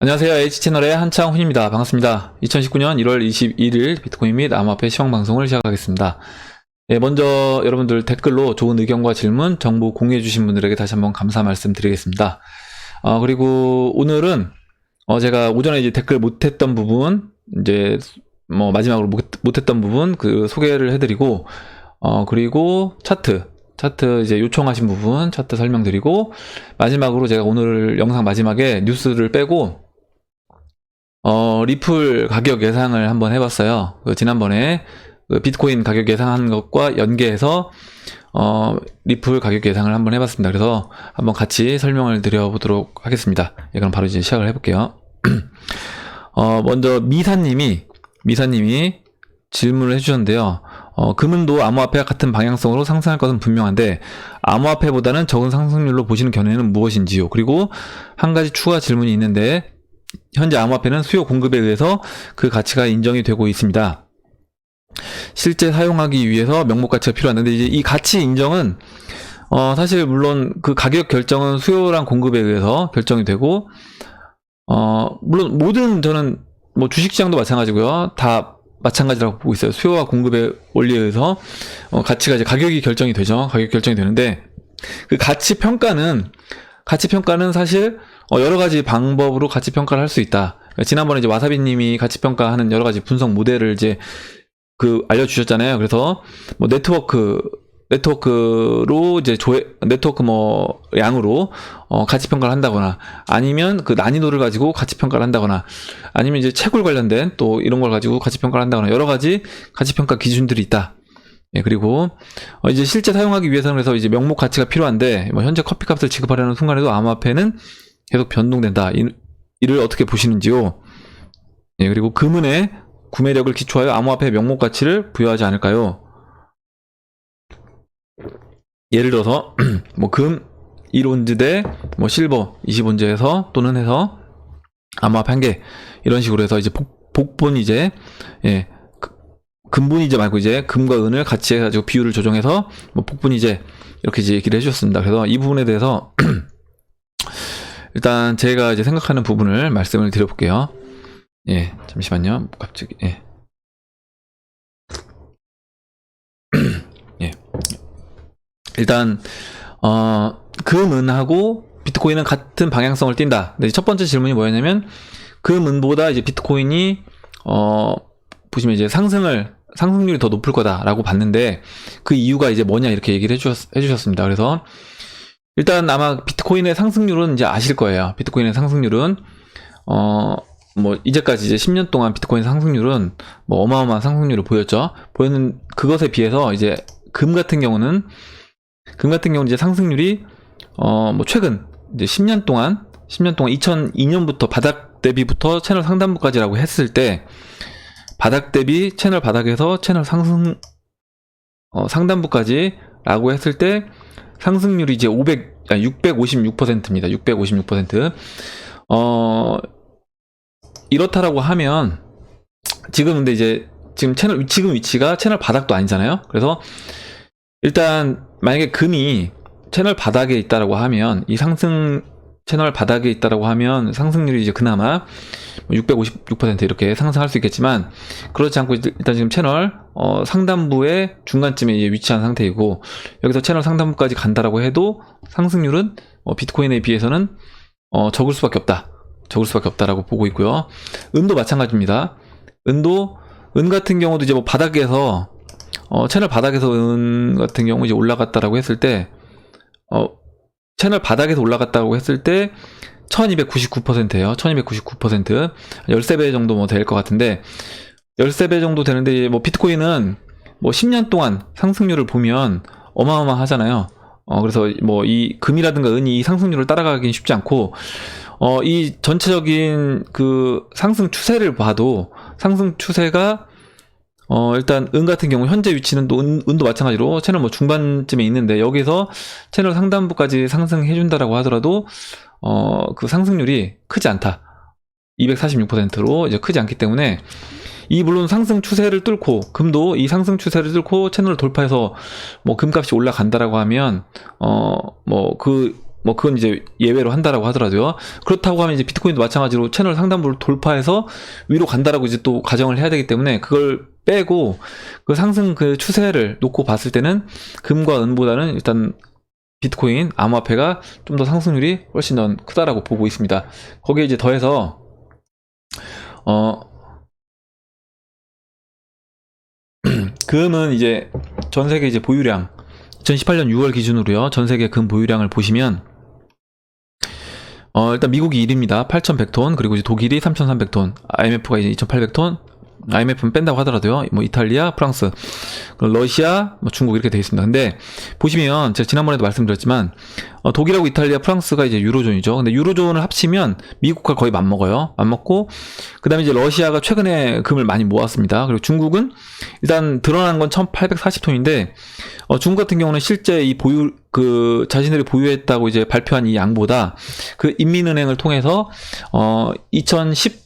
안녕하세요. H채널의 한창훈입니다. 반갑습니다. 2019년 1월 21일 비트코인 및 암호화폐 시황방송을 시작하겠습니다. 먼저 여러분들 댓글로 좋은 의견과 질문, 정보 공유해주신 분들에게 다시 한번 감사 말씀드리겠습니다. 그리고 오늘은 제가 오전에 이제 댓글 못했던 부분, 이제 마지막으로 못했던 부분 그 소개를 해드리고, 그리고 차트 이제 요청하신 부분 차트 설명드리고, 마지막으로 제가 오늘 영상 마지막에 뉴스를 빼고 리플 가격 예상을 한번 해봤어요. 지난번에 비트코인 가격 예상한 것과 연계해서 리플 가격 예상을 한번 해봤습니다. 그래서 한번 같이 설명을 드려보도록 하겠습니다. 그럼 바로 이제 시작을 해볼게요. 먼저 미사님이 질문을 해주셨는데요. 금은도 암호화폐와 같은 방향성으로 상승할 것은 분명한데 암호화폐보다는 적은 상승률로 보시는 견해는 무엇인지요? 그리고 한 가지 추가 질문이 있는데, 현재 암호화폐는 수요 공급에 의해서 그 가치가 인정이 되고 있습니다. 실제 사용하기 위해서 명목 가치가 필요한데, 이제 이 가치 인정은 사실 물론 그 가격 결정은 수요랑 공급에 의해서 결정이 되고, 물론 모든 저는 주식시장도 마찬가지고요. 다 마찬가지라고 보고 있어요. 수요와 공급의 원리에 의해서 가치가 이제 가격이 결정이 되죠. 가격이 결정이 되는데, 그 가치 평가는 사실 여러 가지 방법으로 가치 평가를 할 수 있다. 지난번에 이제 와사비님이 가치 평가하는 여러 가지 분석 모델을 이제 알려주셨잖아요. 그래서 네트워크로 이제 네트워크 양으로 가치 평가를 한다거나, 아니면 그 난이도를 가지고 가치 평가를 한다거나, 아니면 이제 채굴 관련된 또 이런 걸 가지고 가치 평가를 한다거나, 여러 가지 가치 평가 기준들이 있다. 그리고 이제 실제 사용하기 위해서는, 그래서 이제 명목 가치가 필요한데, 현재 커피값을 지급하려는 순간에도 암호화폐는 계속 변동된다. 이를 어떻게 보시는지요? 그리고 금은의 구매력을 기초하여 암호화폐 명목 가치를 부여하지 않을까요? 예를 들어서 금 1온즈 대 실버 20온즈에서 또는 해서 암호화폐 1개, 이런 식으로 해서 이제 복분이제, 금분이제 말고 이제 금과 은을 같이 해가지고 비율을 조정해서 복분이제, 이렇게 이제 얘기를 해주셨습니다. 그래서 이 부분에 대해서 일단 제가 이제 생각하는 부분을 말씀을 드려볼게요. 잠시만요. 갑자기 일단 금은하고 비트코인은 같은 방향성을 띈다. 근데 첫 번째 질문이 뭐였냐면, 금은보다 이제 비트코인이 보시면 이제 상승률이 더 높을 거다라고 봤는데, 그 이유가 이제 뭐냐, 이렇게 얘기를 해주셨습니다. 그래서 일단 아마 비트코인의 상승률은 이제 아실 거예요. 비트코인의 상승률은 이제까지 이제 10년 동안 비트코인 상승률은 어마어마한 상승률을 보였는 그것에 비해서 이제 금 같은 경우는 이제 상승률이 최근 이제 10년 동안 2002년부터 바닥 대비부터 채널 상단부까지라고 했을 때, 바닥 대비 채널 바닥에서 채널 상승 상단부까지라고 했을 때 상승률이 이제 656%입니다. 656%. 이렇다라고 하면, 지금 위치가 채널 바닥도 아니잖아요. 그래서 일단 만약에 금이 채널 바닥에 있다라고 하면, 이 채널 바닥에 있다라고 하면 상승률이 이제 그나마 656% 이렇게 상승할 수 있겠지만, 그렇지 않고 일단 지금 채널 상단부의 중간쯤에 이제 위치한 상태이고, 여기서 채널 상단부까지 간다라고 해도 상승률은 비트코인에 비해서는 적을 수밖에 없다라고 보고 있고요. 은도 마찬가지입니다. 은 같은 경우도 이제 바닥에서 채널 바닥에서 은 같은 경우 이제 올라갔다라고 했을 때, 채널 바닥에서 올라갔다고 했을 때 1299%예요. 1299%. 13배 정도 될 것 같은데, 13배 정도 되는데, 비트코인은 10년 동안 상승률을 보면 어마어마하잖아요. 그래서 이 금이라든가 은이 이 상승률을 따라가긴 쉽지 않고, 이 전체적인 그 상승 추세를 봐도, 상승 추세가 일단 은 같은 경우 현재 위치는 또 은도 마찬가지로 채널 중반쯤에 있는데, 여기서 채널 상단부까지 상승해준다라고 하더라도 그 상승률이 크지 않다. 246%로 이제 크지 않기 때문에, 물론 상승 추세를 뚫고, 금도 이 상승 추세를 뚫고 채널을 돌파해서 금값이 올라간다라고 하면 그 뭐 그건 이제 예외로 한다라고 하더라도요. 그렇다고 하면 이제 비트코인도 마찬가지로 채널 상단부를 돌파해서 위로 간다라고 이제 또 가정을 해야 되기 때문에 그걸 빼고 그 상승 그 추세를 놓고 봤을 때는 금과 은보다는 일단 비트코인, 암호화폐가 좀 더 상승률이 훨씬 더 크다라고 보고 있습니다. 거기에 이제 더해서 금은 이제 전 세계 이제 보유량 2018년 6월 기준으로요. 전 세계 금 보유량을 보시면 일단 미국이 1위입니다. 8,100톤. 그리고 이제 독일이 3,300톤. IMF가 이제 2,800톤. IMF는 뺀다고 하더라도요. 뭐 이탈리아, 프랑스, 러시아, 뭐 중국 이렇게 되어 있습니다. 근데 보시면 제가 지난번에도 말씀드렸지만 독일하고 이탈리아, 프랑스가 이제 유로존이죠. 근데 유로존을 합치면 미국과 거의 맞먹어요. 맞먹고 그다음에 이제 러시아가 최근에 금을 많이 모았습니다. 그리고 중국은 일단 드러난 건 1,840톤인데 중국 같은 경우는 실제 이 보유 그 자신들이 보유했다고 이제 발표한 이 양보다 그 인민은행을 통해서 2012년도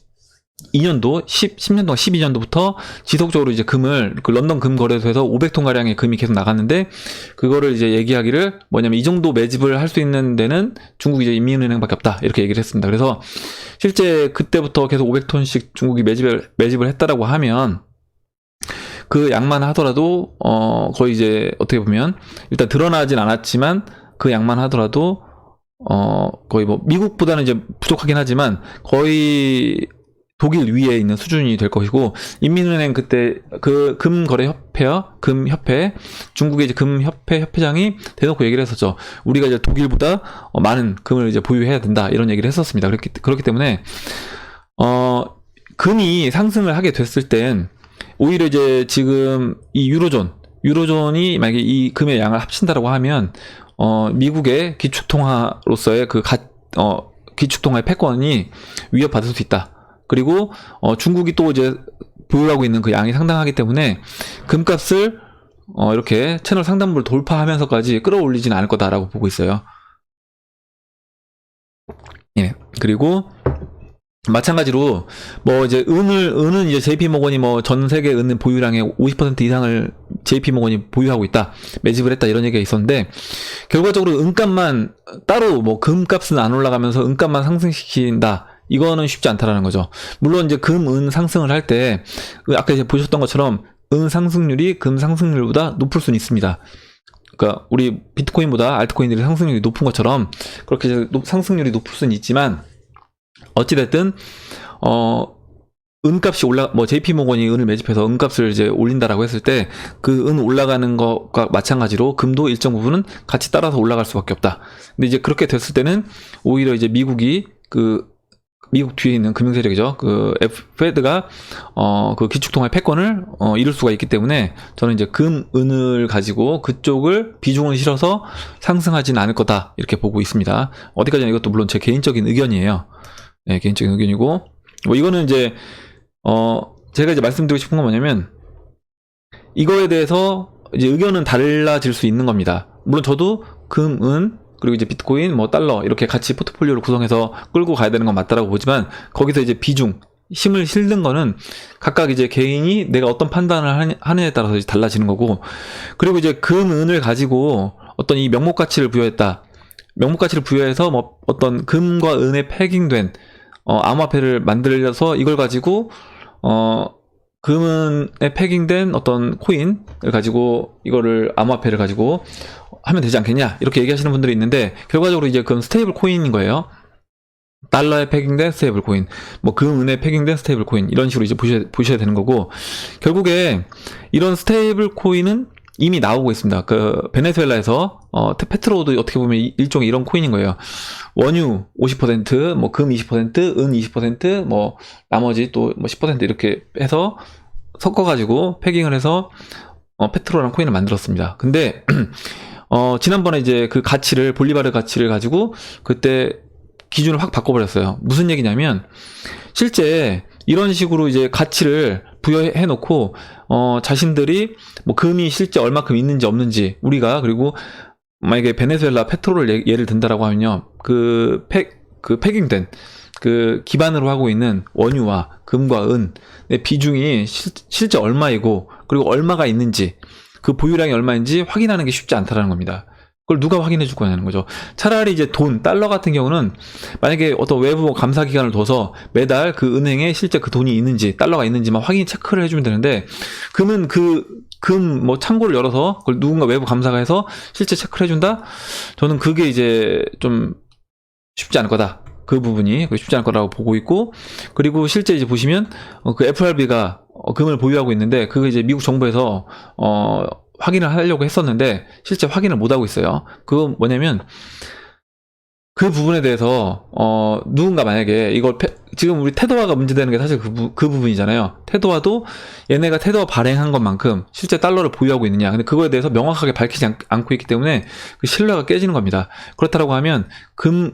10년 동안 12년도부터 지속적으로 이제 금을 그 런던 금 거래소에서 500톤 가량의 금이 계속 나갔는데 그거를 이제 얘기하기를 뭐냐면 이 정도 매집을 할 수 있는 데는 중국 이제 인민은행밖에 없다 이렇게 얘기를 했습니다. 그래서 실제 그때부터 계속 500톤씩 중국이 매집을 했다라고 하면 그 양만 하더라도 거의 이제 어떻게 보면 일단 드러나진 않았지만 그 양만 하더라도 거의 뭐 미국보다는 이제 부족하긴 하지만 거의 독일 위에 있는 수준이 될 것이고 인민은행 그때 그 금거래협회요 금협회 중국의 이제 금협회 협회장이 대놓고 얘기를 했었죠. 우리가 이제 독일보다 많은 금을 이제 보유해야 된다 이런 얘기를 했었습니다. 그렇기 때문에 금이 상승을 하게 됐을 땐 오히려 이제 지금 이 유로존이 만약에 이 금의 양을 합친다라고 하면 미국의 기축통화로서의 그 기축통화의 패권이 위협받을 수 있다. 그리고 중국이 또 이제 보유하고 있는 그 양이 상당하기 때문에 금값을 이렇게 채널 상단부를 돌파하면서까지 끌어올리지는 않을 거다라고 보고 있어요. 예. 그리고 마찬가지로 뭐 이제 은은 이제 JP모건이 뭐 전 세계 은 보유량의 50% 이상을 JP모건이 보유하고 있다. 매집을 했다 이런 얘기가 있었는데 결과적으로 은값만 따로 뭐 금값은 안 올라가면서 은값만 상승시킨다. 이거는 쉽지 않다라는 거죠. 물론 이제 금, 은 상승을 할 때 아까 이제 보셨던 것처럼 은 상승률이 금 상승률보다 높을 수는 있습니다. 그러니까 우리 비트코인보다 알트코인들의 상승률이 높은 것처럼 그렇게 이제 상승률이 높을 수는 있지만 어찌됐든 은값이 뭐 JP모건이 은을 매집해서 은값을 이제 올린다라고 했을 때 그 은 올라가는 것과 마찬가지로 금도 일정 부분은 같이 따라서 올라갈 수밖에 없다. 근데 이제 그렇게 됐을 때는 오히려 이제 미국이 미국 뒤에 있는 금융세력이죠. 그 페드가 그 기축통화의 패권을 잃을 수가 있기 때문에 저는 이제 금, 은을 가지고 그쪽을 비중을 실어서 상승하지는 않을 거다 이렇게 보고 있습니다. 어디까지나 이것도 물론 제 개인적인 의견이에요. 네, 개인적인 의견이고 뭐 이거는 이제 제가 이제 말씀드리고 싶은 건 뭐냐면 이거에 대해서 이제 의견은 달라질 수 있는 겁니다. 물론 저도 금, 은 그리고 이제 비트코인, 뭐 달러 이렇게 같이 포트폴리오를 구성해서 끌고 가야 되는 건 맞다라고 보지만 거기서 이제 힘을 실는 거는 각각 이제 개인이 내가 어떤 판단을 하느냐에 따라서 이제 달라지는 거고 그리고 이제 금, 은을 가지고 어떤 이 명목 가치를 부여했다. 명목 가치를 부여해서 뭐 어떤 금과 은에 패깅된 암호화폐를 만들어서 이걸 가지고 금은에 패깅된 어떤 코인을 가지고 이거를 암호화폐를 가지고 하면 되지 않겠냐 이렇게 얘기하시는 분들이 있는데 결과적으로 이제 그건 스테이블 코인인 거예요. 달러에 패깅된 스테이블 코인, 뭐 금은에 패깅된 스테이블 코인 이런 식으로 이제 보셔야 되는 거고 결국에 이런 스테이블 코인은 이미 나오고 있습니다. 그 베네수엘라에서 페트로도 어떻게 보면 일종의 이런 코인인 거예요. 원유 50%, 뭐 금 20%, 은 20%, 뭐 나머지 또 뭐 10% 이렇게 해서 섞어가지고 패깅을 해서 페트로라는 코인을 만들었습니다. 근데 지난번에 이제 그 가치를 볼리바르 가치를 가지고 그때 기준을 확 바꿔버렸어요. 무슨 얘기냐면 실제 이런 식으로 이제 가치를 부여해 놓고 자신들이 뭐 금이 실제 얼마큼 있는지 없는지 우리가 그리고 만약에 베네수엘라 페트롤을 예를 든다라고 하면요 그 패깅된 그 기반으로 하고 있는 원유와 금과 은의 비중이 실제 얼마이고 그리고 얼마가 있는지 그 보유량이 얼마인지 확인하는 게 쉽지 않다라는 겁니다. 그걸 누가 확인해 줄 거냐는 거죠. 차라리 이제 달러 같은 경우는 만약에 어떤 외부 감사 기관을 둬서 매달 그 은행에 실제 그 돈이 있는지, 달러가 있는지만 확인 체크를 해주면 되는데, 금은 뭐 창고를 열어서 그걸 누군가 외부 감사가 해서 실제 체크를 해준다? 저는 그게 이제 좀 쉽지 않을 거다. 그 부분이 쉽지 않을 거라고 보고 있고, 그리고 실제 이제 보시면 그 FRB가 금을 보유하고 있는데, 그거 이제 미국 정부에서 확인을 하려고 했었는데 실제 확인을 못 하고 있어요. 그건 뭐냐면 그 부분에 대해서 누군가 만약에 이걸 지금 우리 테더화가 문제되는 게 사실 그 부분이잖아요. 테더화도 얘네가 테더화 발행한 것만큼 실제 달러를 보유하고 있느냐. 근데 그거에 대해서 명확하게 밝히지 않고 있기 때문에 그 신뢰가 깨지는 겁니다. 그렇다고 하면 금,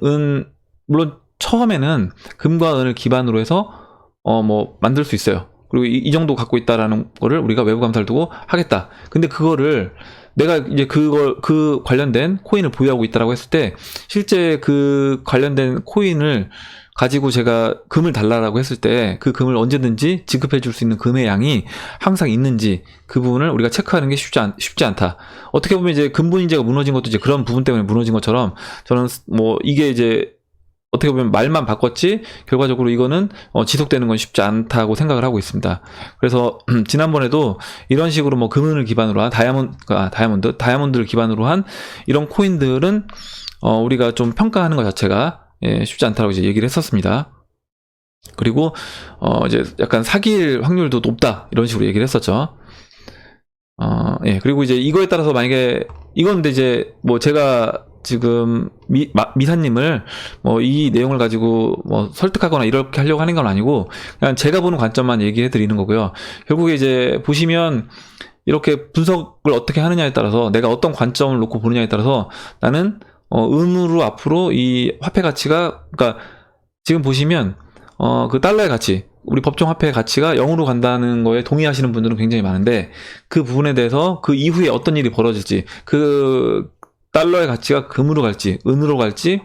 물론 처음에는 금과 은을 기반으로 해서 뭐 만들 수 있어요. 그리고 이 정도 갖고 있다라는 거를 우리가 외부 감사를 두고 하겠다. 근데 그거를 내가 이제 그 관련된 코인을 보유하고 있다라고 했을 때 실제 그 관련된 코인을 가지고 제가 금을 달라라고 했을 때 그 금을 언제든지 지급해 줄 수 있는 금의 양이 항상 있는지 그 부분을 우리가 체크하는 게 쉽지 않다. 어떻게 보면 이제 근본인재가 무너진 것도 이제 그런 부분 때문에 무너진 것처럼 저는 뭐 이게 이제 어떻게 보면 말만 바꿨지 결과적으로 이거는 지속되는 건 쉽지 않다고 생각을 하고 있습니다. 그래서 지난번에도 이런 식으로 뭐 금은을 기반으로 한 다이아몬드를 기반으로 한 이런 코인들은 우리가 좀 평가하는 것 자체가 쉽지 않다고 이제 얘기를 했었습니다. 그리고 이제 약간 사기일 확률도 높다 이런 식으로 얘기를 했었죠. 그리고 이제 이거에 따라서 만약에 이건 근데 이제 뭐 제가 지금 미사님을 뭐 이 내용을 가지고 뭐 설득하거나 이렇게 하려고 하는 건 아니고 그냥 제가 보는 관점만 얘기해 드리는 거고요. 결국에 이제 보시면 이렇게 분석을 어떻게 하느냐에 따라서 내가 어떤 관점을 놓고 보느냐에 따라서 나는 은으로 앞으로 이 화폐 가치가 그러니까 지금 보시면 그 달러의 가치 우리 법정 화폐의 가치가 0으로 간다는 거에 동의하시는 분들은 굉장히 많은데 그 부분에 대해서 그 이후에 어떤 일이 벌어질지 그 달러의 가치가 금으로 갈지 은으로 갈지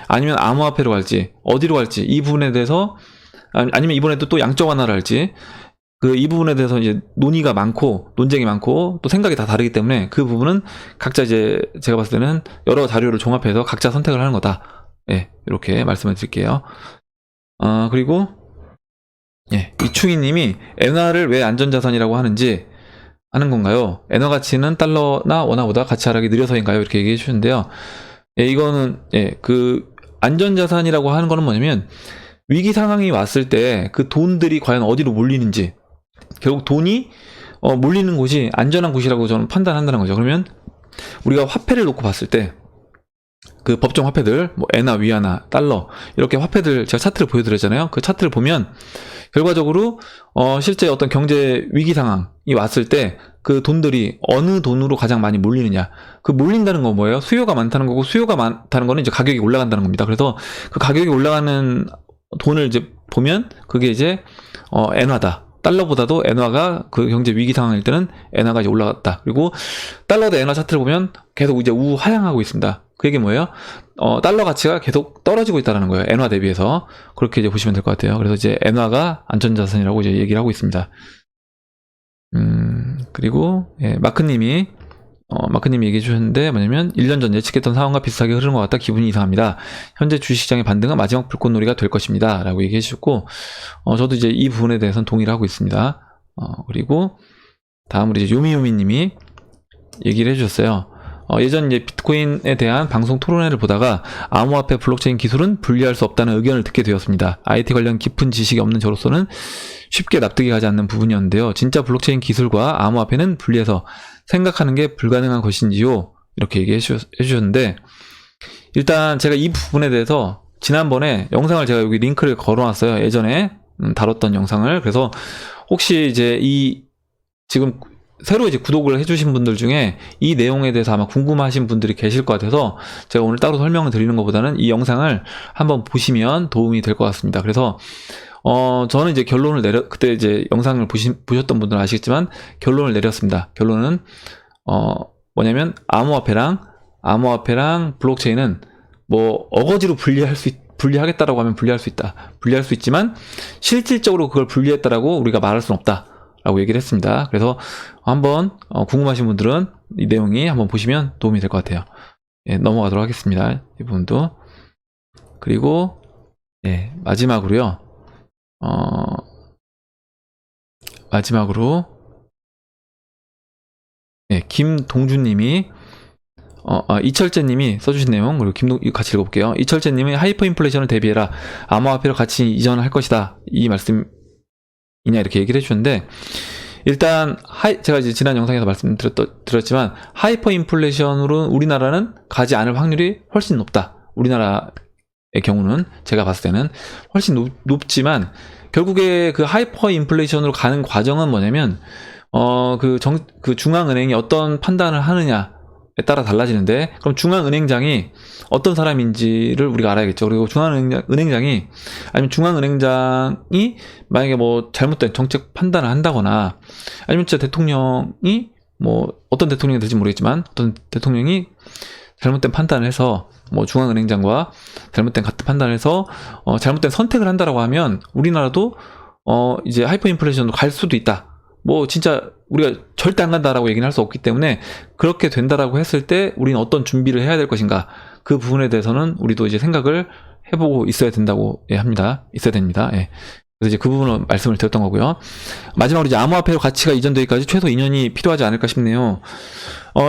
아니면 암호화폐로 갈지 어디로 갈지 이 부분에 대해서 아니면 이번에도 또 양적 완화를 할지 이 부분에 대해서 이제 논의가 많고 논쟁이 많고 또 생각이 다 다르기 때문에 그 부분은 각자 이제 제가 봤을 때는 여러 자료를 종합해서 각자 선택을 하는 거다. 이렇게 말씀을 드릴게요. 그리고 이충희님이 엔화를 왜 안전자산이라고 하는 건가요? 엔화 가치는 달러나 원화보다 가치 하락이 느려서인가요? 이렇게 얘기해 주셨는데요. 이거는 그 안전자산이라고 하는 거는 뭐냐면 위기 상황이 왔을 때 그 돈들이 과연 어디로 몰리는지 결국 돈이 몰리는 곳이 안전한 곳이라고 저는 판단한다는 거죠. 그러면 우리가 화폐를 놓고 봤을 때 그 법정 화폐들 뭐 엔화, 위안화, 달러 이렇게 화폐들 제가 차트를 보여드렸잖아요. 그 차트를 보면 결과적으로 실제 어떤 경제 위기 상황이 왔을 때 그 돈들이 어느 돈으로 가장 많이 몰리느냐. 그 몰린다는 건 뭐예요? 수요가 많다는 거고 수요가 많다는 거는 이제 가격이 올라간다는 겁니다. 그래서 그 가격이 올라가는 돈을 이제 보면 그게 이제 엔화다. 달러보다도 엔화가 그 경제 위기 상황일 때는 엔화가 이제 올라갔다. 그리고 달러 대 엔화 차트를 보면 계속 이제 우하향하고 있습니다. 그 얘기 뭐예요? 달러 가치가 계속 떨어지고 있다는 거예요. 엔화 대비해서. 그렇게 이제 보시면 될 것 같아요. 그래서 이제 엔화가 안전자산이라고 이제 얘기를 하고 있습니다. 그리고, 마크님이 얘기해 주셨는데, 뭐냐면, 1년 전 예측했던 상황과 비슷하게 흐르는 것 같다 기분이 이상합니다. 현재 주식시장의 반등은 마지막 불꽃놀이가 될 것입니다. 라고 얘기해 주셨고, 저도 이제 이 부분에 대해서는 동의를 하고 있습니다. 그리고, 다음으로 이제 요미요미님이 얘기를 해 주셨어요. 예전 이제 비트코인에 대한 방송 토론회를 보다가 암호화폐 블록체인 기술은 분리할 수 없다는 의견을 듣게 되었습니다. IT 관련 깊은 지식이 없는 저로서는 쉽게 납득이 가지 않는 부분이었는데요. 진짜 블록체인 기술과 암호화폐는 분리해서 생각하는 게 불가능한 것인지요? 이렇게 얘기해 주셨는데 일단 제가 이 부분에 대해서 지난번에 영상을 제가 여기 링크를 걸어놨어요. 예전에 다뤘던 영상을. 그래서 혹시 이제 지금 새로 이제 구독을 해주신 분들 중에 이 내용에 대해서 아마 궁금하신 분들이 계실 것 같아서 제가 오늘 따로 설명을 드리는 것보다는 이 영상을 한번 보시면 도움이 될 것 같습니다. 그래서 저는 이제 결론을 그때 이제 영상을 보셨던 분들은 아시겠지만 결론을 내렸습니다. 결론은 뭐냐면 암호화폐랑 블록체인은 뭐 어거지로 분리하겠다라고 하면 분리할 수 있다. 분리할 수 있지만 실질적으로 그걸 분리했다라고 우리가 말할 수는 없다. 라고 얘기를 했습니다. 그래서 한번 궁금하신 분들은 이 내용이 한번 보시면 도움이 될 것 같아요. 예, 넘어가도록 하겠습니다. 이 부분도. 그리고 예, 마지막으로요. 마지막으로 예, 김동준님이 이철재님이 써주신 내용, 그리고 같이 읽어볼게요. 이철재님이 하이퍼 인플레이션을 대비해라. 암호화폐로 같이 이전할 것이다. 이 말씀이냐 이렇게 얘기를 해주셨는데, 일단 제가 이제 지난 영상에서 말씀드렸지만 하이퍼 인플레이션으로 우리나라는 가지 않을 확률이 훨씬 높다. 우리나라의 경우는 제가 봤을 때는 훨씬 높지만, 결국에 그 하이퍼 인플레이션으로 가는 과정은 뭐냐면 그 중앙은행이 어떤 판단을 하느냐에 따라 달라지는데, 그럼 중앙은행장이 어떤 사람인지를 우리가 알아야겠죠. 그리고 중앙은행장이 아니면 중앙은행장이 만약에 뭐 잘못된 정책 판단을 한다거나, 아니면 진짜 대통령이 뭐 어떤 대통령이 될지 모르겠지만 어떤 대통령이 잘못된 판단을 해서 뭐 중앙은행장과 잘못된 같은 판단을 해서 잘못된 선택을 한다라고 하면 우리나라도 이제 하이퍼 인플레이션으로 갈 수도 있다. 뭐 진짜 우리가 절대 안 간다라고 얘기는 할 수 없기 때문에, 그렇게 된다라고 했을 때 우리는 어떤 준비를 해야 될 것인가, 그 부분에 대해서는 우리도 이제 생각을 해보고 있어야 된다고 있어야 됩니다. 예. 그래서 이제 그 부분은 말씀을 드렸던 거고요. 마지막으로 이제 암호화폐로 가치가 이전되기까지 최소 2년이 필요하지 않을까 싶네요.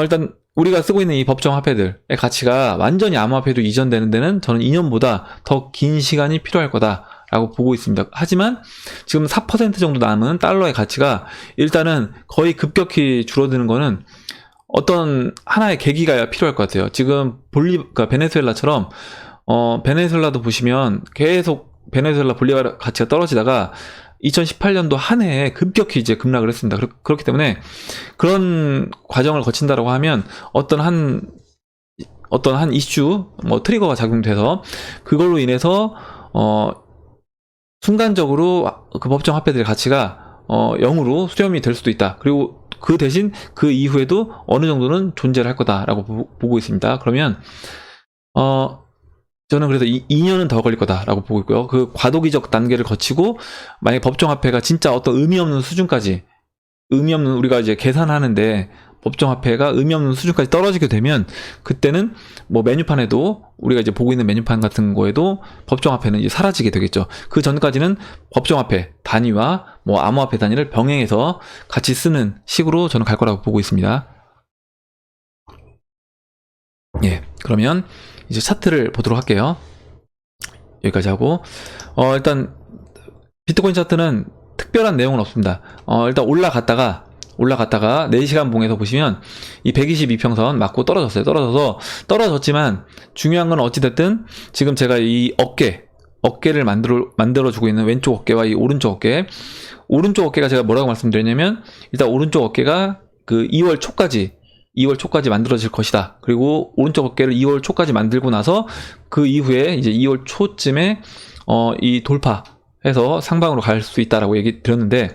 일단 우리가 쓰고 있는 이 법정 화폐들의 가치가 완전히 암호화폐로 이전되는 데는 저는 2년보다 더 긴 시간이 필요할 거다 라고 보고 있습니다. 하지만 지금 4% 정도 남은 달러의 가치가 일단은 거의 급격히 줄어드는 거는 어떤 하나의 계기가 필요할 것 같아요. 지금 그러니까 베네수엘라처럼 베네수엘라도 보시면 계속 베네수엘라 볼리바르 가치가 떨어지다가 2018년도 한 해에 급격히 이제 급락을 했습니다. 그렇기 때문에 그런 과정을 거친다라고 하면 어떤 한 이슈, 뭐 트리거가 작용돼서 그걸로 인해서 순간적으로 그 법정 화폐들의 가치가 0으로 수렴이 될 수도 있다. 그리고 그 대신 그 이후에도 어느 정도는 존재를 할 거다라고 보고 있습니다. 그러면 저는 그래서 2년은 더 걸릴 거다라고 보고 있고요. 그 과도기적 단계를 거치고 만약 법정 화폐가 진짜 어떤 의미 없는 수준까지, 우리가 이제 계산하는데 법정 화폐가 의미 없는 수준까지 떨어지게 되면, 그때는 뭐 메뉴판에도, 우리가 이제 보고 있는 메뉴판 같은 거에도 법정 화폐는 이제 사라지게 되겠죠. 그 전까지는 법정 화폐 단위와 뭐 암호화폐 단위를 병행해서 같이 쓰는 식으로 저는 갈 거라고 보고 있습니다. 예, 그러면 이제 차트를 보도록 할게요. 여기까지 하고, 일단 비트코인 차트는 특별한 내용은 없습니다. 일단 올라갔다가 4시간 봉에서 보시면 이 122평선 맞고 떨어졌지만 중요한 건 어찌됐든 지금 제가 이 어깨를 만들어주고 있는 왼쪽 어깨와 이 오른쪽 어깨가 제가 뭐라고 말씀드렸냐면, 일단 오른쪽 어깨가 그 2월 초까지 만들어질 것이다. 그리고 오른쪽 어깨를 2월 초까지 만들고 나서 그 이후에 이제 2월 초쯤에 이 돌파해서 상방으로 갈 수 있다라고 얘기 드렸는데,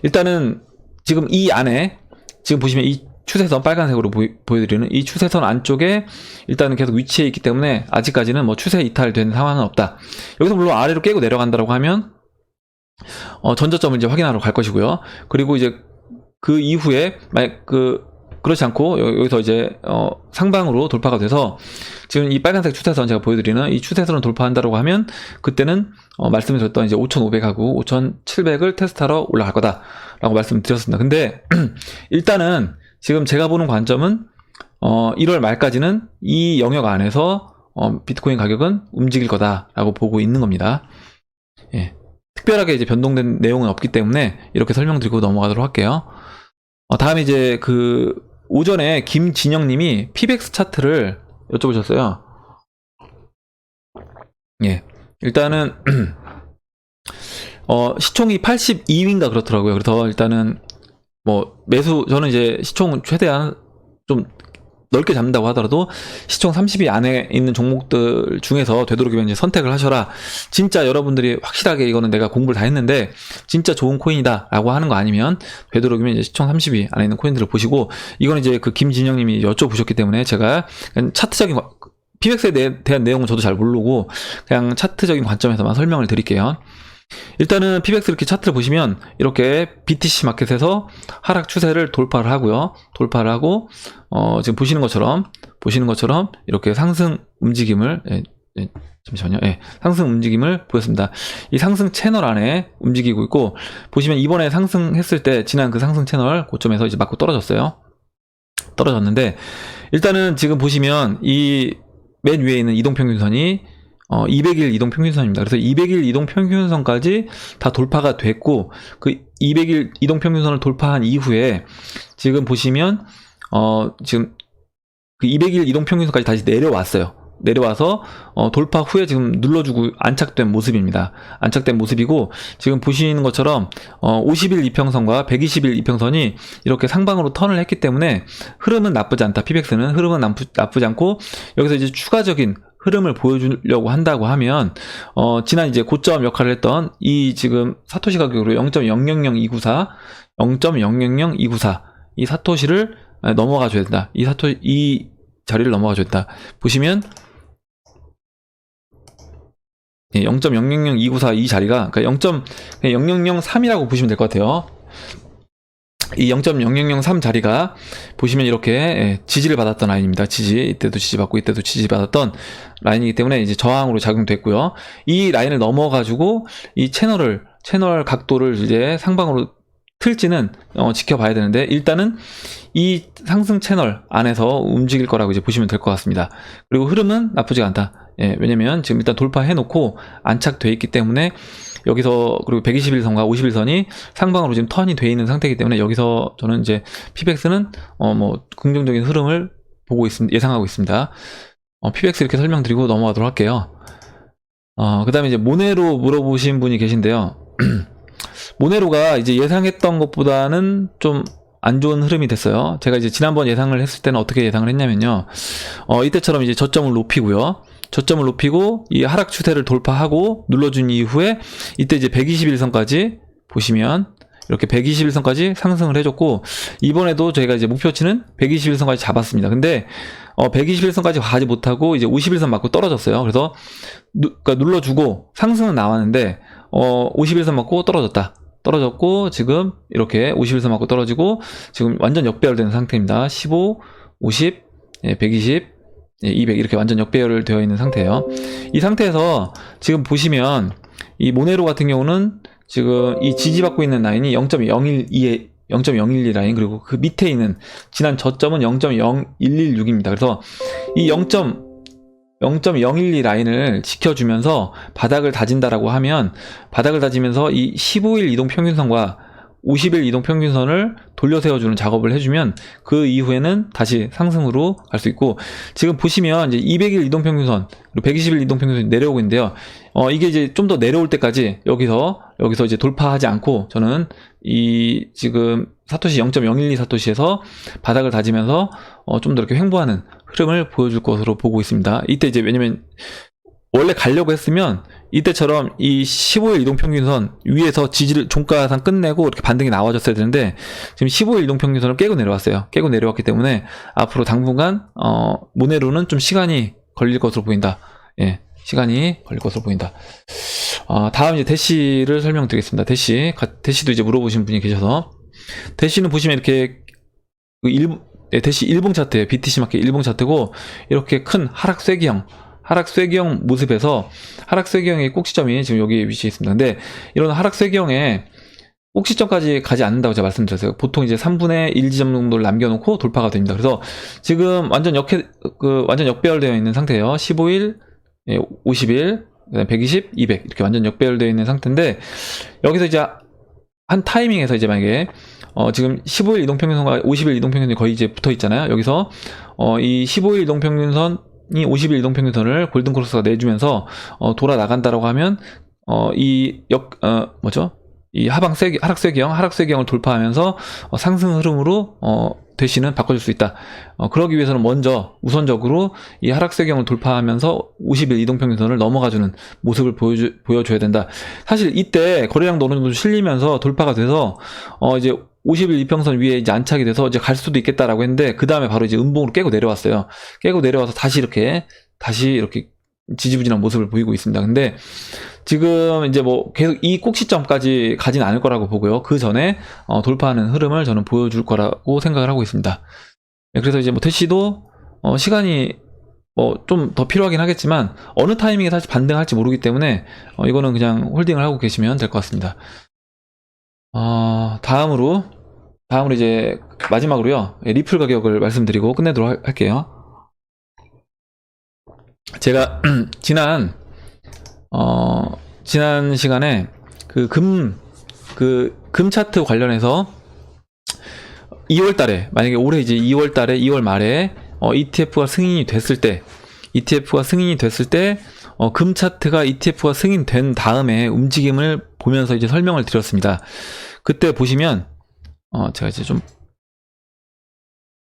일단은 지금 이 안에 지금 보시면 이 추세선 빨간색으로 보여드리는 이 추세선 안쪽에 일단은 계속 위치해 있기 때문에 아직까지는 뭐 추세 이탈된 상황은 없다. 여기서 물론 아래로 깨고 내려간다라고 하면 전저점을 이제 확인하러 갈 것이고요. 그리고 이제 그 이후에 만약 그렇지 않고 여기서 이제 상방으로 돌파가 돼서 지금 이 빨간색 추세선 제가 보여드리는 이 추세선을 돌파한다고 하면, 그때는 말씀을 드렸던 이제 5,500하고 5,700을 테스트하러 올라갈 거다라고 말씀을 드렸습니다. 근데 일단은 지금 제가 보는 관점은 1월 말까지는 이 영역 안에서 비트코인 가격은 움직일 거다라고 보고 있는 겁니다. 예. 특별하게 이제 변동된 내용은 없기 때문에 이렇게 설명드리고 넘어가도록 할게요. 다음에 이제 오전에 김진영님이 피백스 차트를 여쭤보셨어요. 예. 일단은, 시총이 82위인가 그렇더라고요. 그래서 일단은, 저는 이제 시총 최대한 좀 넓게 잡는다고 하더라도 시총 30위 안에 있는 종목들 중에서 되도록이면 이제 선택을 하셔라. 진짜 여러분들이 확실하게 이거는 내가 공부를 다 했는데 진짜 좋은 코인이다 라고 하는 거 아니면 되도록이면 이제 시총 30위 안에 있는 코인들을 보시고, 이거는 이제 그 김진영님이 여쭤보셨기 때문에 제가 차트적인 피백스에 대한 내용은 저도 잘 모르고 그냥 차트적인 관점에서만 설명을 드릴게요. 일단은 PBX 이렇게 차트를 보시면 이렇게 BTC 마켓에서 하락 추세를 돌파를 하고요. 돌파를 하고 지금 보시는 것처럼 이렇게 상승 움직임을 잠시만요. 상승 움직임을 보였습니다. 이 상승 채널 안에 움직이고 있고, 보시면 이번에 상승했을 때 지난 그 상승 채널 고점에서 이제 맞고 떨어졌는데, 일단은 지금 보시면 이 맨 위에 있는 이동평균선이 200일 이동평균선입니다. 그래서 200일 이동평균선까지 다 돌파가 됐고, 그 200일 이동평균선을 돌파한 이후에 지금 보시면 지금 그 200일 이동평균선까지 다시 내려와서 돌파 후에 지금 눌러주고 안착된 모습입니다. 안착된 모습이고, 지금 보시는 것처럼 50일 이평선과 120일 이평선이 이렇게 상방으로 턴을 했기 때문에 흐름은 나쁘지 않다. PBX는 흐름은 나쁘지 않고, 여기서 이제 추가적인 흐름을 보여주려고 한다고 하면 지난 이제 고점 역할을 했던 이 지금 사토시 가격으로 0.000294 이 사토시를 넘어가 줘야 된다. 이 자리를 넘어가 줘야 된다. 보시면 0.000294 이 자리가, 그러니까 0.0003이라고 보시면 될 것 같아요. 이 0.0003 자리가 보시면 이렇게 지지를 받았던 라인입니다. 이때도 지지받고 이때도 지지받았던 라인이기 때문에 이제 저항으로 작용됐고요. 이 라인을 넘어가지고 이 채널 각도를 이제 상방으로 틀지는 지켜봐야 되는데, 일단은 이 상승 채널 안에서 움직일 거라고 이제 보시면 될 것 같습니다. 그리고 흐름은 나쁘지 않다. 왜냐면 지금 일단 돌파해놓고 안착돼 있기 때문에 여기서, 그리고 121선과 51선이 상방으로 지금 턴이 돼 있는 상태이기 때문에 여기서 저는 이제 PBX는 긍정적인 흐름을 예상하고 있습니다. PBX 이렇게 설명드리고 넘어가도록 할게요. 그 다음에 이제 모네로 물어보신 분이 계신데요. 모네로가 이제 예상했던 것보다는 좀 안 좋은 흐름이 됐어요. 제가 이제 지난번 예상을 했을 때는 어떻게 예상을 했냐면요. 이때처럼 이제 저점을 높이고요. 저점을 높이고 이 하락 추세를 돌파하고 눌러준 이후에 이때 이제 121선까지 보시면 이렇게 121선까지 상승을 해줬고, 이번에도 저희가 이제 목표치는 121선까지 잡았습니다. 근데 121선까지 가지 못하고 이제 51선 맞고 떨어졌어요. 그래서 그러니까 눌러주고 상승은 나왔는데 51선 맞고 떨어졌고, 지금 이렇게 51선 맞고 떨어지고 지금 완전 역배열된 상태입니다. 15, 50, 120, 200 이렇게 완전 역배열 되어 있는 상태예요. 이 상태에서 지금 보시면 이 모네로 같은 경우는 지금 이 지지받고 있는 라인이 0.012 라인, 그리고 그 밑에 있는 지난 저점은 0.0116입니다. 그래서 이 0.012 라인을 지켜주면서 바닥을 다진다라고 하면, 바닥을 다지면서 이 15일 이동평균선과 50일 이동평균선을 돌려 세워주는 작업을 해주면 그 이후에는 다시 상승으로 갈 수 있고, 지금 보시면 이제 200일 이동평균선 그리고 120일 이동평균선이 내려오고 있는데요. 이게 이제 좀 더 내려올 때까지 여기서 이제 돌파하지 않고, 저는 이 지금 사토시 0.012 사토시에서 바닥을 다지면서 좀 더 이렇게 횡보하는 흐름을 보여줄 것으로 보고 있습니다. 이때 이제 왜냐면 원래 가려고 했으면 이때처럼 이 15일 이동평균선 위에서 지지를 종가상 끝내고 이렇게 반등이 나와줬어야 되는데, 지금 15일 이동평균선을 깨고 내려왔어요. 깨고 내려왔기 때문에 앞으로 당분간 모네로는 좀 시간이 걸릴 것으로 보인다. 시간이 걸릴 것으로 보인다. 다음 이제 대시를 설명드리겠습니다. 대시도 이제 물어보신 분이 계셔서, 대시는 보시면 이렇게 대시 일봉 차트예요. BTC 마켓 일봉 차트고, 이렇게 큰 하락쇄기형 모습에서, 하락쇄기형의 꼭지점이 지금 여기 위치해 있습니다. 근데 이런 하락쇄기형의 꼭지점까지 가지 않는다고 제가 말씀드렸어요. 보통 이제 3분의 1 지점 정도를 남겨놓고 돌파가 됩니다. 그래서 지금 완전 역배열되어 있는 상태예요. 15일, 50일, 120, 200 이렇게 완전 역배열되어 있는 상태인데, 여기서 이제 한 타이밍에서 이제 만약에 지금 15일 이동평균선과 50일 이동평균선이 거의 이제 붙어 있잖아요. 여기서 이 15일 이동평균선이 50일 이동평균선을 골든크로스가 내주면서 돌아 나간다라고 하면 이 하락쇄기형을 돌파하면서 상승 흐름으로 대시는 바꿔줄 수 있다. 그러기 위해서는 우선적으로 이 하락쇄기형을 돌파하면서 50일 이동평균선을 넘어가주는 모습을 보여줘야 된다. 사실 이때 거래량도 어느 정도 실리면서 돌파가 돼서 이제 50일 이평선 위에 이제 안착이 돼서 이제 갈 수도 있겠다라고 했는데, 그 다음에 바로 이제 음봉으로 깨고 내려왔어요. 깨고 내려와서 다시 이렇게 지지부진한 모습을 보이고 있습니다. 근데 지금 이제 뭐 계속 이 꼭지점까지 가진 않을 거라고 보고요. 그 전에 돌파하는 흐름을 저는 보여줄 거라고 생각을 하고 있습니다. 네, 그래서 이제 뭐 대시도 시간이 뭐 좀 더 필요하긴 하겠지만 어느 타이밍에 사실 반등할지 모르기 때문에 이거는 그냥 홀딩을 하고 계시면 될 것 같습니다. 다음으로 이제 마지막으로요, 리플 가격을 말씀드리고 끝내도록 할게요. 제가 지난 시간에 금 차트 관련해서 2월 달에, 만약에 올해 이제 2월 달에, 2월 말에 ETF가 승인이 됐을 때, 금 차트가 ETF가 승인된 다음에 움직임을 보면서 이제 설명을 드렸습니다. 그때 보시면, 제가 이제 좀,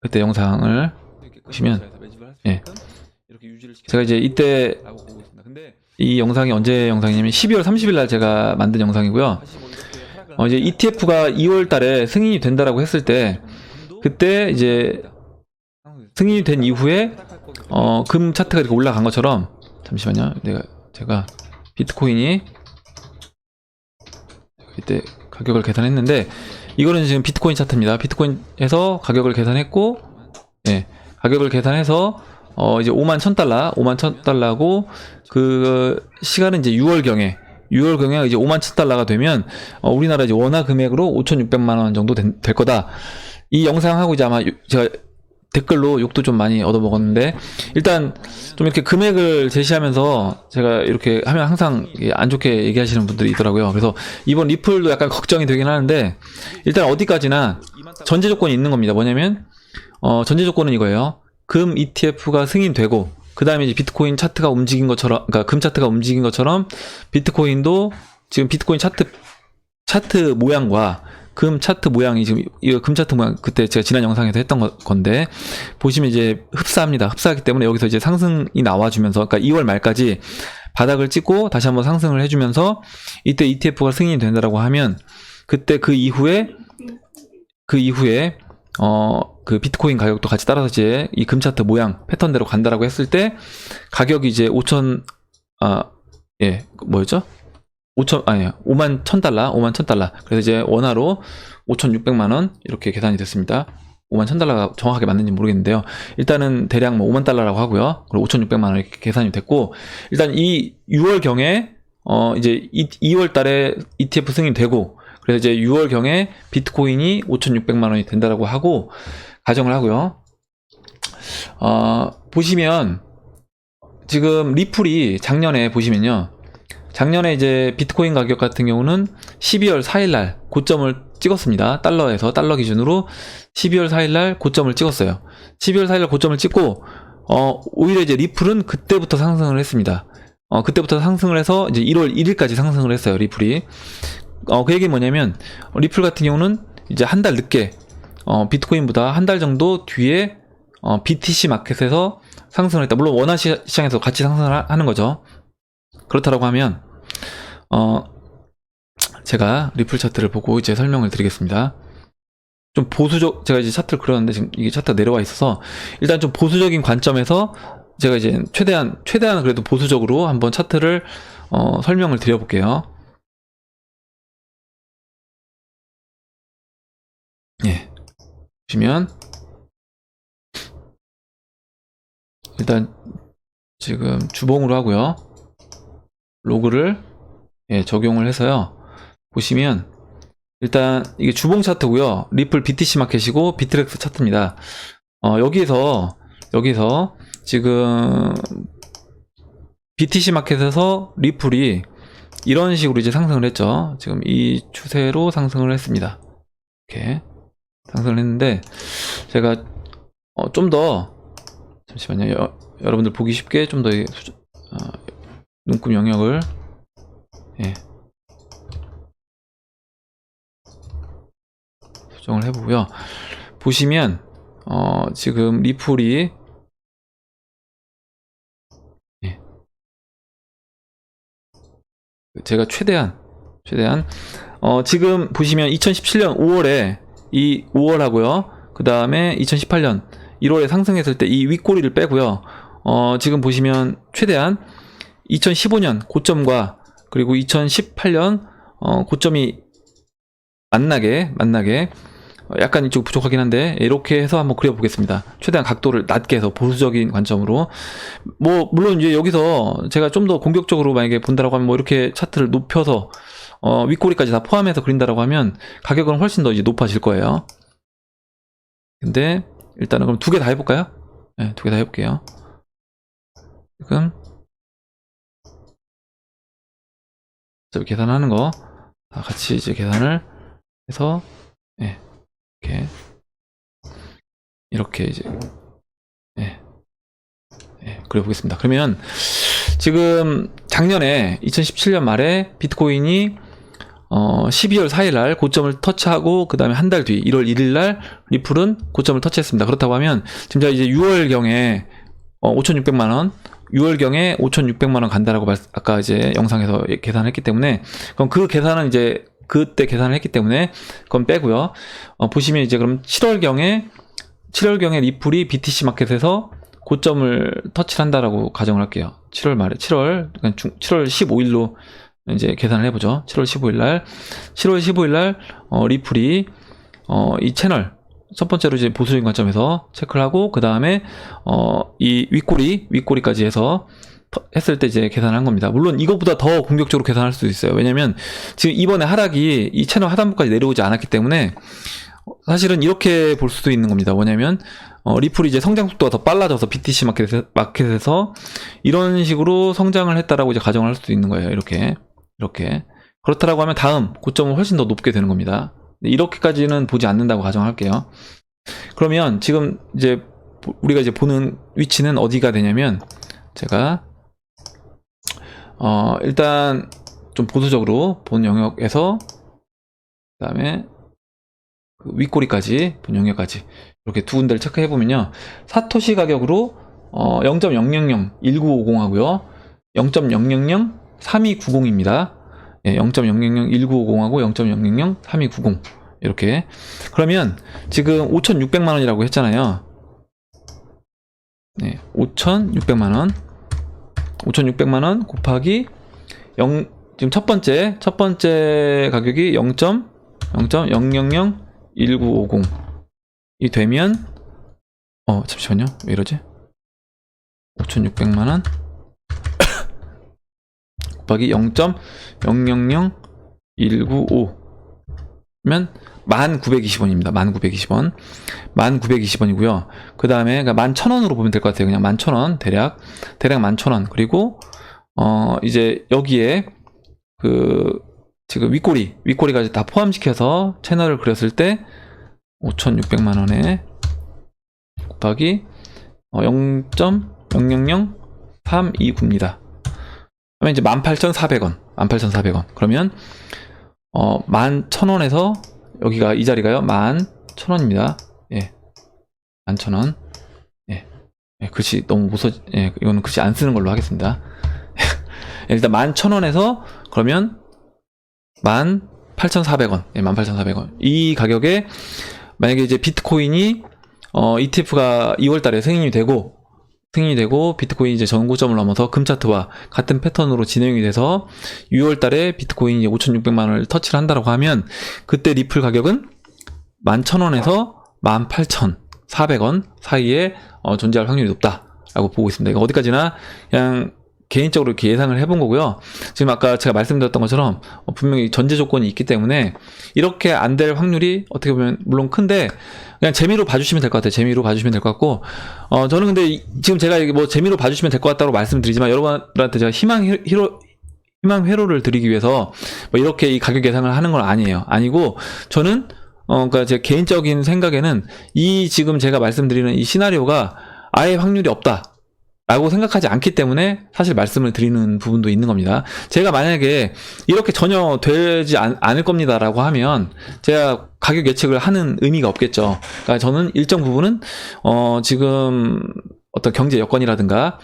그때 영상을 보시면, 예. 제가 이제 이때, 이 영상이 언제 영상이냐면 12월 30일 날 제가 만든 영상이고요. 이제 ETF가 2월 달에 승인이 된다라고 했을 때, 그때 이제 승인이 된 이후에 금 차트가 이렇게 올라간 것처럼, 잠시만요. 제가 비트코인이 이때 가격을 계산했는데, 이거는 지금 비트코인 차트입니다. 비트코인에서 가격을 계산했고, 예, 가격을 계산해서 이제 51,000달러고, 그 시간은 이제 6월경에 이제 51,000달러가 되면 우리나라 이제 원화 금액으로 5,600만 원 정도 될 거다. 이 영상하고 이제 아마 제가 댓글로 욕도 좀 많이 얻어먹었는데, 일단 좀 이렇게 금액을 제시하면서 제가 이렇게 하면 항상 안 좋게 얘기하시는 분들이 있더라고요. 그래서 이번 리플도 약간 걱정이 되긴 하는데, 일단 어디까지나 전제 조건이 있는 겁니다. 뭐냐면 전제 조건은 이거예요. 금 ETF가 승인되고, 그 다음에 이제 비트코인 차트가 움직인 것처럼, 그러니까 금 차트가 움직인 것처럼 비트코인도 지금 비트코인 차트 모양과 금 차트 모양이 지금, 이 금 차트 모양 그때 제가 지난 영상에서 했던 건데, 보시면 이제 흡사합니다. 흡사하기 때문에 여기서 이제 상승이 나와주면서, 그러니까 2월 말까지 바닥을 찍고 다시 한번 상승을 해주면서, 이때 ETF가 승인이 된다라고 하면, 그때 그 이후에 그 비트코인 가격도 같이 따라서 이제 이 금 차트 모양 패턴대로 간다라고 했을 때, 가격이 이제 51,000달러. 그래서 이제 원화로 5,600만원 이렇게 계산이 됐습니다. 51,000달러가 정확하게 맞는지 모르겠는데요. 일단은 대략 뭐 5만 달러라고 하고요. 그리고 5,600만원 이렇게 계산이 됐고, 일단 이 6월경에 이제 2월 달에 ETF 승인되고, 그래서 이제 6월경에 비트코인이 5,600만원이 된다라고 하고 가정을 하고요. 보시면 지금 리플이 작년에 보시면요, 작년에 이제 비트코인 가격 같은 경우는 12월 4일날 고점을 찍었습니다. 달러 기준으로 12월 4일날 고점을 찍었어요. 12월 4일날 고점을 찍고, 오히려 이제 리플은 그때부터 상승을 했습니다. 그때부터 상승을 해서 이제 1월 1일까지 상승을 했어요, 리플이. 그 얘기는 뭐냐면, 리플 같은 경우는 이제 한 달 늦게, 비트코인보다 한 달 정도 뒤에, BTC 마켓에서 상승을 했다. 물론 원화 시장에서 같이 상승을 하는 거죠. 그렇다라고 하면, 제가 리플 차트를 보고 이제 설명을 드리겠습니다. 좀 제가 이제 차트를 그렸는데 지금 이게 차트가 내려와 있어서, 일단 좀 보수적인 관점에서 제가 이제 최대한 그래도 보수적으로 한번 차트를 설명을 드려볼게요. 예, 보시면 일단 지금 주봉으로 하고요, 로그를 적용을 해서요. 보시면 일단 이게 주봉 차트고요. 리플 BTC 마켓이고 비트렉스 차트입니다. 여기서 지금 BTC 마켓에서 리플이 이런 식으로 이제 상승을 했죠. 지금 이 추세로 상승을 했습니다. 이렇게 상승을 했는데, 제가 좀 더, 잠시만요. 여러분들 보기 쉽게 좀 더 눈금 영역을 조정을 해보고요. 보시면 지금 리플이 제가 최대한 지금 보시면 2017년 5월에 이 5월하고요, 그 다음에 2018년 1월에 상승했을 때 이 윗꼬리를 빼고요, 지금 보시면 최대한 2015년 고점과 그리고 2018년 고점이 만나게 약간 이쪽 부족하긴 한데 이렇게 해서 한번 그려보겠습니다. 최대한 각도를 낮게 해서 보수적인 관점으로. 뭐 물론 이제 여기서 제가 좀 더 공격적으로 만약에 본다라고 하면 뭐 이렇게 차트를 높여서 윗꼬리까지 다 포함해서 그린다라고 하면 가격은 훨씬 더 이제 높아질 거예요. 근데 일단은 그럼 두 개 다 해볼까요? 네, 두 개 다 해볼게요. 지금 계산하는 거 다 같이 이제 계산을 해서 네, 이렇게 이제 그려보겠습니다. 그러면 지금 작년에 2017년 말에 비트코인이 12월 4일 날 고점을 터치하고 그 다음에 한 달 뒤 1월 1일 날 리플은 고점을 터치했습니다. 그렇다고 하면 지금 제가 이제 6월경에 5,600만원 6월경에 5,600만원 간다라고 아까 이제 영상에서 계산했기 때문에 그럼 그 계산은 이제 그때 계산을 했기 때문에 그건 빼고요. 보시면 이제 그럼 7월경에 리플이 BTC 마켓에서 고점을 터치를 한다라고 가정을 할게요. 7월 말에 7월 15일로 이제 계산을 해보죠. 7월 15일 날 리플이 이 채널 첫 번째로 이제 보수적인 관점에서 체크를 하고 그 다음에 이 윗꼬리까지 해서 했을 때 이제 계산한 겁니다. 물론 이것보다 더 공격적으로 계산할 수도 있어요. 왜냐면 지금 이번에 하락이 이 채널 하단부까지 내려오지 않았기 때문에 사실은 이렇게 볼 수도 있는 겁니다. 뭐냐면 리플이 이제 성장 속도가 더 빨라져서 BTC 마켓에서 이런 식으로 성장을 했다라고 이제 가정을 할 수도 있는 거예요. 이렇게 그렇다라고 하면 다음 고점은 훨씬 더 높게 되는 겁니다. 이렇게까지는 보지 않는다고 가정할게요. 그러면 지금 이제 우리가 이제 보는 위치는 어디가 되냐면 제가 일단 좀 보수적으로 본 영역에서 그 다음에 그 윗꼬리까지 본 영역까지 이렇게 두 군데를 체크해 보면요, 사토시 가격으로 0.0001950 하고요 0.0003290입니다. 0.0001950하고 0.0003290 이렇게. 그러면 지금 5,600만원이라고 했잖아요. 네, 5,600만원 곱하기 지금 첫 번째 가격이 0.0001950이 되면 잠시만요. 왜 이러지? 5,600만원 곱하기 0.000195면 1920원입니다. 1920원. 1920원이고요. 그 다음에 11,000원으로 보면 될 것 같아요. 그냥 11,000원. 대략 11,000원. 그리고 이제 여기에 지금 윗꼬리까지 다 포함시켜서 채널을 그렸을 때 5,600만원에 곱하기 0.000329입니다. 그러면 이제 18,400원. 그러면 11,000원에서 여기가 이 자리가요. 11,000원입니다. 예. 11,000원. 예. 글씨 너무 이거는 글씨 안 쓰는 걸로 하겠습니다. 일단 11,000원에서 그러면 18,400원. 예, 18,400원. 이 가격에 만약에 이제 비트코인이 ETF가 2월 달에 승인이 되고 비트코인이 이제 전고점을 넘어서 금차트와 같은 패턴으로 진행이 돼서 6월 달에 비트코인이 5,600만원을 터치를 한다라고 하면 그때 리플 가격은 11,000원에서 18,400원 사이에 존재할 확률이 높다라고 보고 있습니다. 이거 어디까지나 그냥 개인적으로 이렇게 예상을 해본 거고요. 지금 아까 제가 말씀드렸던 것처럼 분명히 전제 조건이 있기 때문에 이렇게 안 될 확률이 어떻게 보면 물론 큰데 그냥 재미로 봐주시면 될 것 같아요. 재미로 봐주시면 될 것 같고 저는 근데 지금 제가 뭐 재미로 봐주시면 될 것 같다고 말씀드리지만 여러분들한테 제가 희망 회로를 드리기 위해서 뭐 이렇게 이 가격 예상을 하는 건 아니고 저는 그러니까 제 개인적인 생각에는 이 지금 제가 말씀드리는 이 시나리오가 아예 확률이 없다 라고 생각하지 않기 때문에 사실 말씀을 드리는 부분도 있는 겁니다. 제가 만약에 이렇게 전혀 되지 않을 겁니다 라고 하면 제가 가격 예측을 하는 의미가 없겠죠. 그러니까 저는 일정 부분은 지금 어떤 경제 여건이라든가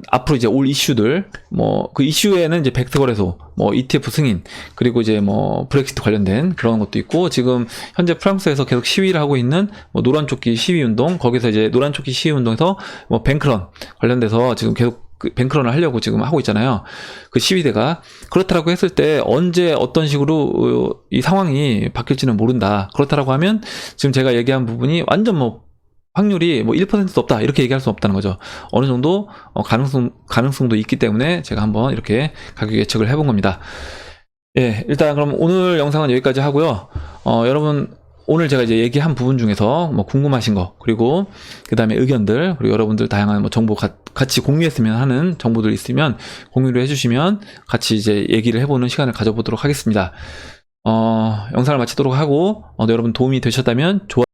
앞으로 이제 올 이슈들 뭐 그 이슈에는 이제 벡터거래소 뭐 ETF 승인 그리고 이제 뭐 브렉시트 관련된 그런 것도 있고 지금 현재 프랑스에서 계속 시위를 하고 있는 뭐 노란조끼 시위 운동 거기서 이제 노란조끼 시위 운동에서 뭐 뱅크런 관련돼서 지금 계속 그 뱅크런을 하려고 지금 하고 있잖아요. 그 시위대가. 그렇다라고 했을 때 언제 어떤 식으로 이 상황이 바뀔지는 모른다. 그렇다라고 하면 지금 제가 얘기한 부분이 완전 뭐 확률이 뭐 1%도 없다 이렇게 얘기할 수 없다는 거죠. 어느 정도 가능성도 있기 때문에 제가 한번 이렇게 가격 예측을 해본 겁니다. 예, 일단 그럼 오늘 영상은 여기까지 하고요. 여러분 오늘 제가 이제 얘기한 부분 중에서 뭐 궁금하신 거, 그리고 그 다음에 의견들, 그리고 여러분들 다양한 뭐 정보 같이 공유했으면 하는 정보들 있으면 공유를 해주시면 같이 이제 얘기를 해보는 시간을 가져보도록 하겠습니다. 영상을 마치도록 하고, 여러분 도움이 되셨다면 좋아요.